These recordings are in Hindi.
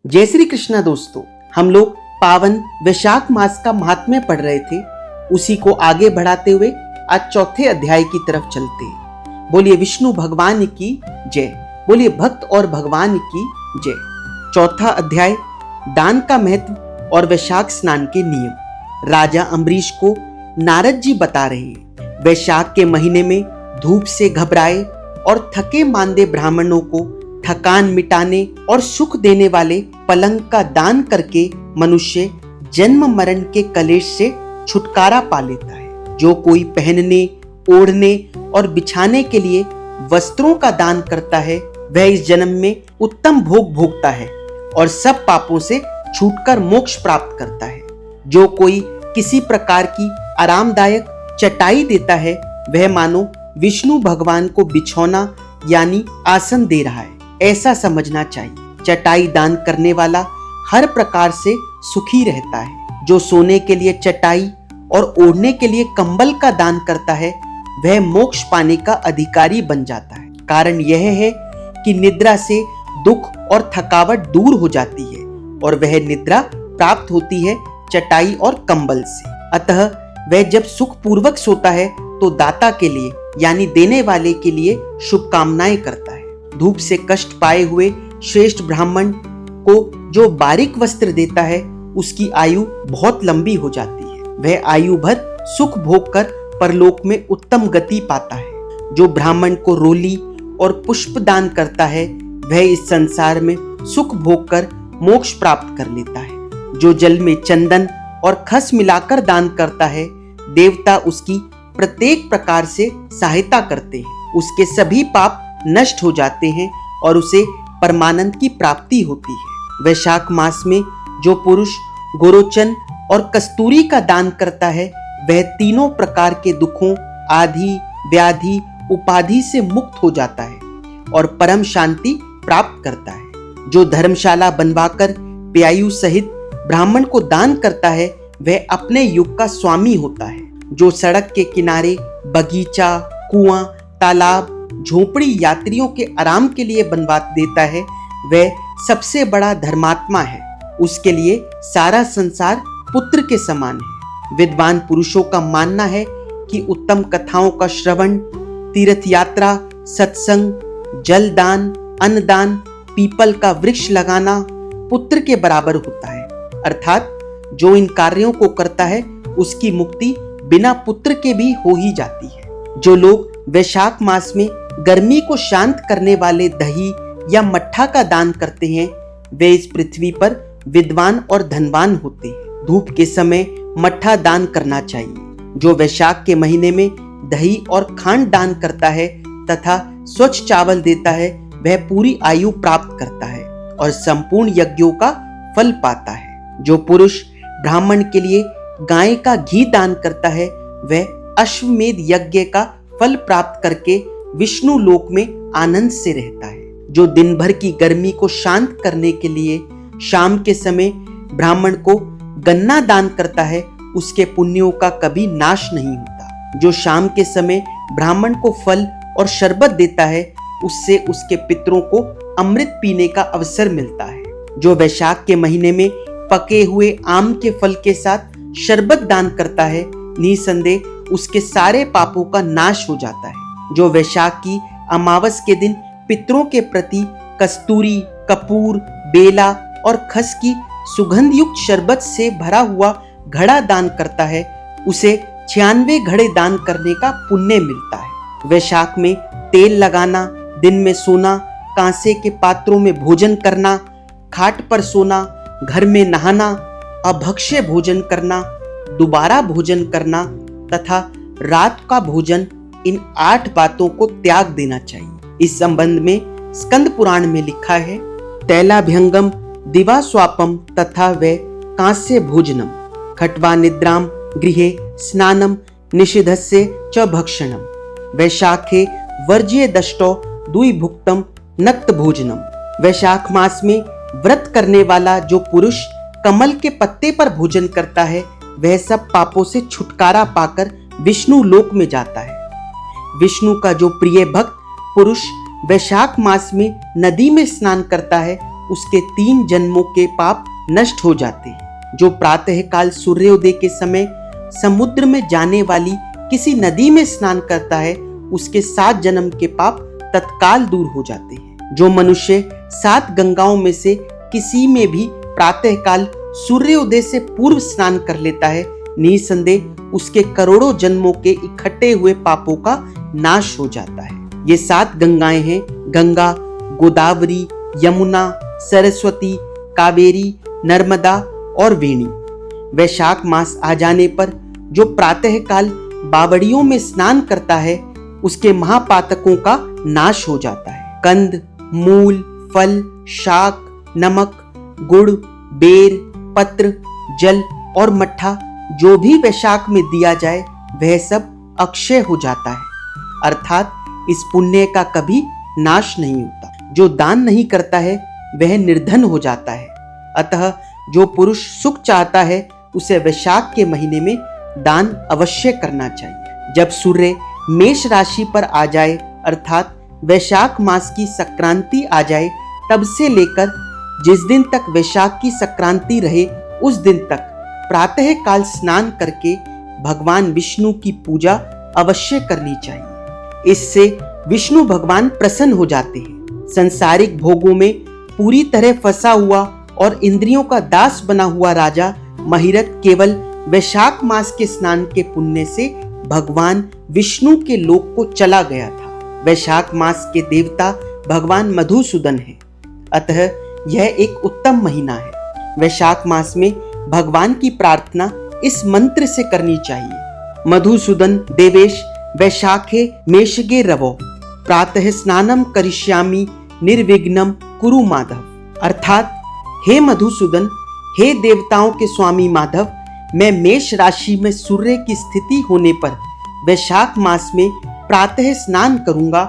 जय श्री कृष्णा दोस्तों, हम लोग पावन वैशाख मास का महात्म्य पढ़ रहे थे। उसी को आगे बढ़ाते हुए आज चौथे अध्याय की तरफ चलते हैं। बोलिए विष्णु भगवान की जय, बोलिए भक्त और भगवान की जय। चौथा अध्याय दान का महत्व और वैशाख स्नान के नियम। राजा अम्बरीश को नारद जी बता रहे हैं, वैशाख के महीने में धूप से घबराए और थके मांदे ब्राह्मणों को थकान मिटाने और सुख देने वाले पलंग का दान करके मनुष्य जन्म मरण के कलेश से छुटकारा पा लेता है। जो कोई पहनने, ओढ़ने और बिछाने के लिए वस्त्रों का दान करता है, वह इस जन्म में उत्तम भोग भोगता है और सब पापों से छूटकर मोक्ष प्राप्त करता है। जो कोई किसी प्रकार की आरामदायक चटाई देता है, वह मानो विष्णु भगवान को बिछौना यानी आसन दे रहा है, ऐसा समझना चाहिए। चटाई दान करने वाला हर प्रकार से सुखी रहता है। जो सोने के लिए चटाई और ओढ़ने के लिए कंबल का दान करता है, वह मोक्ष पाने का अधिकारी बन जाता है। कारण यह है कि निद्रा से दुख और थकावट दूर हो जाती है और वह निद्रा प्राप्त होती है चटाई और कंबल से। अतः वह जब सुख पूर्वक सोता है तो दाता के लिए यानी देने वाले के लिए शुभकामनाएं करता है। धूप से कष्ट पाए हुए श्रेष्ठ ब्राह्मण को जो बारीक वस्त्र देता है, उसकी आयु बहुत लंबी हो जाती है। वह आयु भर सुख भोग कर परलोक में उत्तम गति पाता है। जो ब्राह्मण को रोली और पुष्प दान करता है, वह इस संसार में सुख भोग कर मोक्ष प्राप्त कर लेता है। जो जल में चंदन और खस मिलाकर दान करता है, देवता उसकी प्रत्येक प्रकार से सहायता करते हैं। उसके सभी पाप नष्ट हो जाते हैं और उसे परमानंद की प्राप्ति होती है। वैशाख मास में जो पुरुष गोरोचन और कस्तूरी का दान करता है, वह तीनों प्रकार के दुखों, आदि, व्याधि, उपाधि से मुक्त हो जाता है और परम शांति प्राप्त करता है। जो धर्मशाला बनवाकर प्यायु सहित ब्राह्मण को दान करता है, वह अपने युग का स्वामी होता है। जो सड़क के किनारे बगीचा, कुआं, तालाब, झोपड़ी यात्रियों के आराम के लिए बनवा देता है, वह सबसे बड़ा धर्मात्मा है। उसके लिए सारा संसार पुत्र के समान है। विद्वान पुरुषों का मानना है कि उत्तम कथाओं का श्रवण, तीर्थ यात्रा, सत्संग, जलदान, अन्नदान, पीपल का वृक्ष लगाना पुत्र के बराबर होता है। अर्थात जो इन कार्यों को करता है, उसकी मुक्ति बिना पुत्र के भी हो ही जाती है। जो लोग वैशाख मास में गर्मी को शांत करने वाले दही या मट्ठा का दान करते हैं, वे इस पृथ्वी पर विद्वान और धनवान होते हैं। धूप के समय मट्ठा दान करना चाहिए। जो वैशाख के महीने में दही और खांड दान करता है तथा स्वच्छ चावल देता है, वह पूरी आयु प्राप्त करता है और संपूर्ण यज्ञों का फल पाता है। जो पुरुष ब्राह्मण के लिए गाय का घी दान करता है, वह अश्वमेध यज्ञ का फल प्राप्त करके विष्णु लोक में आनंद से रहता है। जो दिन भर की गर्मी को शांत करने के लिए शाम के समय ब्राह्मण को गन्ना दान करता है, उसके पुण्यों का कभी नाश नहीं होता। जो शाम के समय ब्राह्मण को फल और शरबत देता है, उससे उसके पितरों को अमृत पीने का अवसर मिलता है। जो वैशाख के महीने में पके हुए आम के फल के साथ शरबत दान करता है, निसंदेह उसके सारे पापों का नाश हो जाता है। जो वैशाख की अमावस के दिन पितरों के प्रति कस्तूरी, कपूर, बेला और खस की सुगंध युक्त शरबत से भरा हुआ घड़ा दान करता है, उसे 96 घड़े दान करने का पुण्य मिलता है। वैशाख में तेल लगाना, दिन में सोना, कांसे के पात्रों में भोजन करना, खाट पर सोना, घर में नहाना, अभक्ष्य भोजन करना, दोबारा भोजन करना तथा रात का भोजन, इन 8 बातों को त्याग देना चाहिए। इस संबंध में स्कंद पुराण में लिखा है, तैलाभ्यंगम दिवा स्वापम तथा वे कांस्य भोजनम खट्वा निद्राम गृहे स्नानम निषिधस्य च भक्षणम वैशाखे वर्ज्य दष्टो दुई भुक्तम नक्त भोजनम। वैशाख मास में व्रत करने वाला जो पुरुष कमल के पत्ते पर भोजन करता है, वह सब पापों से छुटकारा पाकर विष्णु लोक में जाता है। विष्णु का जो प्रिय भक्त पुरुष वैशाख मास में नदी में स्नान करता है, उसके 3 जन्मों के पाप नष्ट हो जाते हैं। जो प्रातःकाल सूर्योदय के समय समुद्र में जाने वाली किसी नदी में स्नान करता है, उसके 7 जन्म के पाप तत्काल दूर हो जाते हैं। जो मनुष्य 7 गंगाओं में से किसी में भी प्रातःकाल सूर्योदय से पूर्व स्नान कर लेता है, निसंदेह उसके करोड़ों जन्मों के इकट्ठे हुए पापों का नाश हो जाता है। ये 7 गंगाएं हैं गंगा, गोदावरी, यमुना, सरस्वती, कावेरी, नर्मदा और वेणी। वैशाख मास आ जाने पर जो प्रातःकाल बावड़ियों में स्नान करता है, उसके महापातकों का नाश हो जाता है। कंद, मूल, फल, शाक, नमक, गुड़, बेर, पत्र, जल और मट्ठा जो भी वैशाख में दिया जाए वह सब अक्षय हो जाता है, अर्थात इस पुण्य का कभी नाश नहीं होता। जो दान नहीं करता है वह निर्धन हो जाता है। अतः जो पुरुष सुख चाहता है उसे वैशाख के महीने में दान अवश्य करना चाहिए। जब सूर्य मेष राशि पर आ जाए, अर्थात वैशाख मास की संक्रांति आ जाए, तब से लेकर जिस दिन तक वैशाख की संक्रांति रहे उस दिन तक प्रातःकाल स्नान करके भगवान विष्णु की पूजा अवश्य करनी चाहिए। इससे विष्णु भगवान प्रसन्न हो जाते हैं। संसारिक भोगों में पूरी तरह फंसा हुआ और इंद्रियों का दास बना हुआ राजा महिरथ केवल वैशाख मास के स्नान के पुण्य से भगवान विष्णु के लोक को चला गया था। वैशाख मास के देवता भगवान मधुसूदन है, अतः यह एक उत्तम महीना है। वैशाख मास में भगवान की प्रार्थना इस मंत्र से करनी चाहिए। मधुसूदन देवेश वैशाखे मेषगे रवो प्रातः स्नानम करिष्यामि निर्विघ्नं कुरु माधव। अर्थात हे मधुसूदन, हे देवताओं के स्वामी माधव, मैं मेष राशि में सूर्य की स्थिति होने पर वैशाख मास में प्रातः स्नान करूंगा।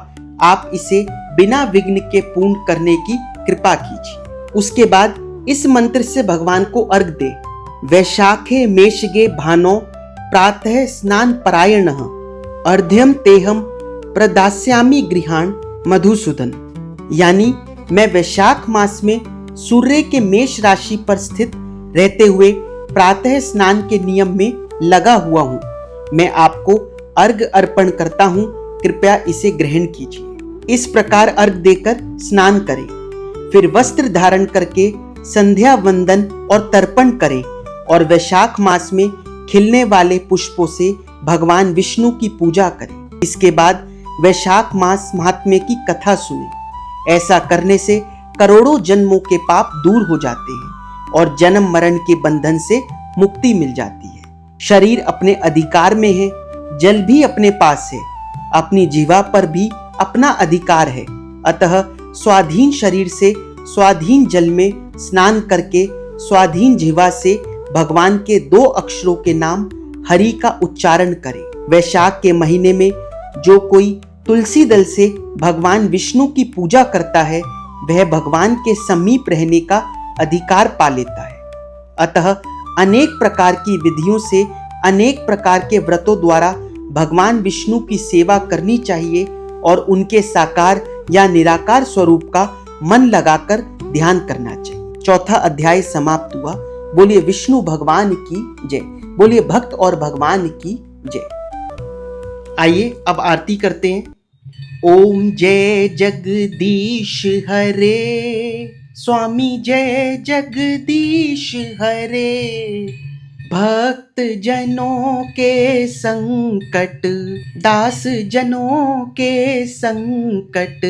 आप इसे बिना विघ्न के पूर्ण करने की कृपा कीजिए। उसके बाद इस मंत्र से भगवान को अर्घ दे। वैशाखे मेषगे भानो प्रातः स्नान परायणः अर्ध्यम तेहम प्रदास्यामि गृहाण मधुसूदन। यानी मैं वैशाख मास में सूर्य के मेष राशि पर स्थित रहते हुए प्रातः स्नान के नियम में लगा हुआ हूँ। मैं आपको अर्घ अर्पण करता हूँ, कृपया इसे ग्रहण कीजिए। इस प्रकार अर्घ देकर स्नान करें, फिर वस्त्र धारण करके संध्या वंदन और तर्पण करें और वैशाख मास में खिलने वाले पुष्पों से भगवान विष्णु की पूजा करें। इसके बाद वैशाख मास महात्म्य की कथा सुने। ऐसा करने से करोड़ों जन्मों के पाप दूर हो जाते हैं और जन्म मरण के बंधन से मुक्ति मिल जाती है। शरीर अपने अधिकार में है, जल भी अपने पास है, अपनी जीवा पर भी अपना अधिकार है। अतः स्वाधीन शरीर से स्वाधीन जल में स्नान करके स्वाधीन जीवा से भगवान के 2 अक्षरों के नाम हरि का उच्चारण करें। वैशाख के महीने में जो कोई तुलसी दल से भगवान विष्णु की पूजा करता है वह भगवान के समीप रहने का अधिकार पा लेता है। अतः अनेक प्रकार की विधियों से अनेक प्रकार के व्रतों द्वारा भगवान विष्णु की सेवा करनी चाहिए और उनके साकार या निराकार स्वरूप का मन लगाकर ध्यान करना चाहिए। चौथा अध्याय समाप्त हुआ। बोलिए विष्णु भगवान की जय। बोलिए भक्त और भगवान की जय। आइए अब आरती करते हैं। ओम जय जगदीश हरे, स्वामी जय जगदीश हरे। भक्त जनों के संकट, दास जनों के संकट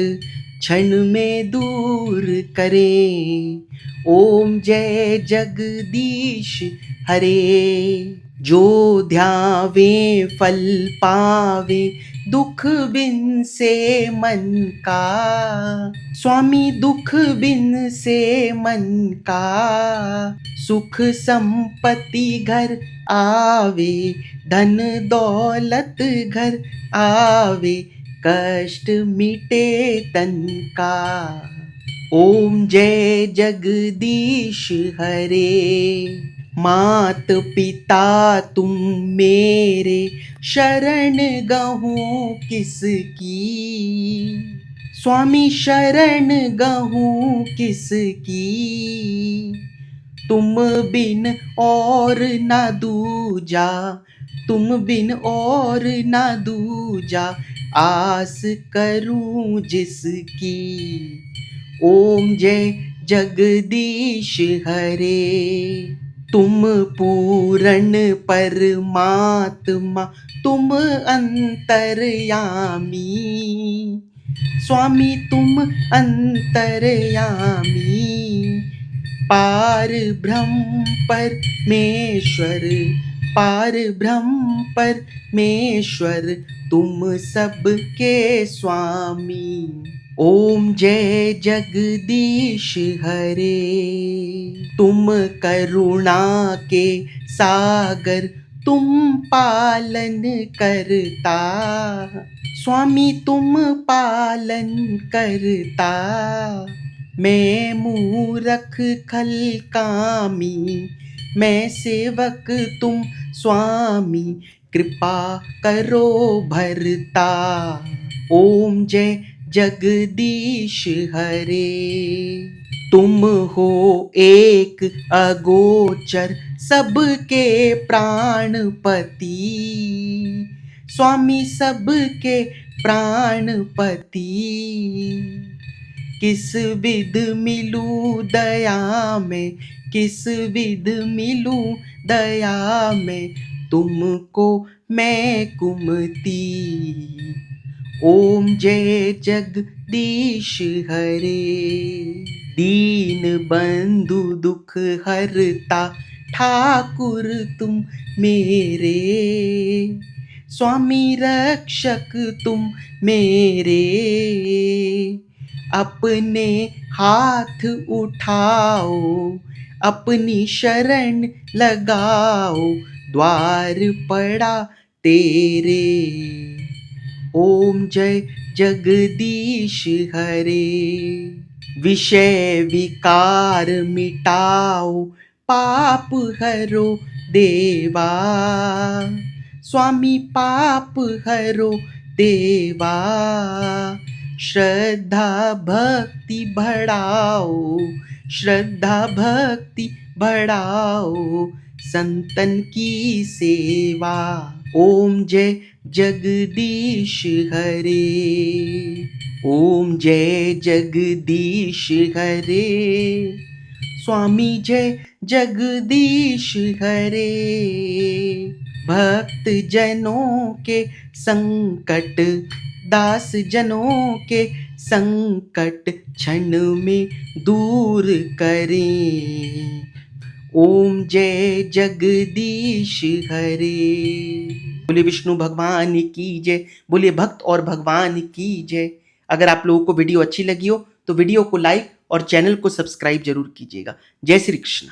क्षण में दूर करे। ओम जय जगदीश हरे। जो ध्यावे फल पावे, दुख बिन से मन का। स्वामी दुख बिन से मन का। सुख संपत्ति घर आवे, धन दौलत घर आवे, कष्ट मिटे तन का। ओम जय जगदीश हरे। मात पिता तुम मेरे, शरण गहूँ किसकी। स्वामी शरण गहूँ किसकी, तुम बिन और ना दूजा, तुम बिन और ना दूजा, आस करूं जिसकी। ओम जय जगदीश हरे। तुम पूरण परमात्मा, तुम अंतर्यामी, स्वामी तुम अंतर्यामी। पार ब्रह्म परमेश्वर, पार ब्रह्म परमेश्वर, तुम सबके स्वामी। ओम जय जगदीश हरे। तुम करुणा के सागर, तुम पालन करता, स्वामी तुम पालन करता। मैं मूरख खल कामी, मैं सेवक तुम स्वामी, कृपा करो भरता। ओम जय जगदीश हरे। तुम हो एक अगोचर, सबके प्राणपति, स्वामी सबके प्राणपति। किस विध मिलूं दया में, किस विध मिलूं दया में, तुमको मैं कुमती। ओम जय जगदीश हरे। दीन बंधु दुख हरता, ठाकुर तुम मेरे, स्वामी रक्षक तुम मेरे। अपने हाथ उठाओ, अपनी शरण लगाओ, द्वार पड़ा तेरे। ओम जय जगदीश हरे। विषय विकार मिटाओ, पाप हरो देवा, स्वामी पाप हरो देवा। श्रद्धा भक्ति बढ़ाओ, श्रद्धा भक्ति बढ़ाओ, संतन की सेवा। ओम जय जगदीश हरे। ओम जय जगदीश हरे। स्वामी जय जगदीश हरे। भक्त जनों के संकट, दास जनों के संकट, क्षण में दूर करें। ओम जय जगदीश हरे। बोलिए विष्णु भगवान की जय, बोलिए भक्त और भगवान की जय। अगर आप लोगों को वीडियो अच्छी लगी हो तो वीडियो को लाइक और चैनल को सब्सक्राइब जरूर कीजिएगा। जय श्री कृष्ण।